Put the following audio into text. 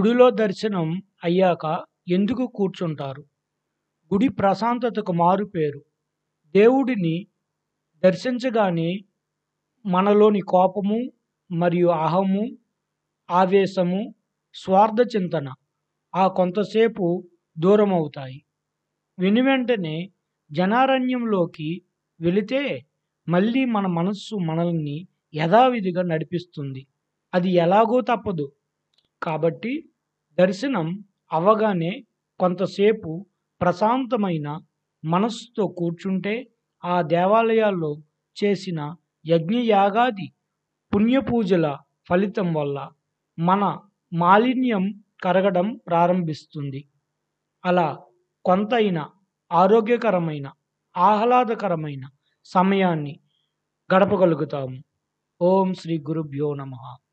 గుడిలో దర్శనం అయ్యాక ఎందుకు కూర్చుంటారు? గుడి ప్రశాంతతకు మారుపేరు. దేవుడిని దర్శించగానే మనలోని కోపము మరియు అహము, ఆవేశము, స్వార్థ చింతన కొంతసేపు దూరమవుతాయి. వెనువెంటనే జనారణ్యంలోకి వెళితే మళ్ళీ మన మనస్సు మనల్ని యథావిధిగా నడిపిస్తుంది. అది ఎలాగో తప్పదు. కాబట్టి దర్శనం అవ్వగానే కొంతసేపు ప్రశాంతమైన మనస్సుతో కూర్చుంటే ఆ దేవాలయాల్లో చేసిన యజ్ఞయాగాది పుణ్యపూజల ఫలితం వల్ల మన మాలిన్యం కరగడం ప్రారంభిస్తుంది. అలా కొంతైన ఆరోగ్యకరమైన, ఆహ్లాదకరమైన సమయాన్ని గడపగలుగుతాము. ఓం శ్రీ గురుభ్యో నమః.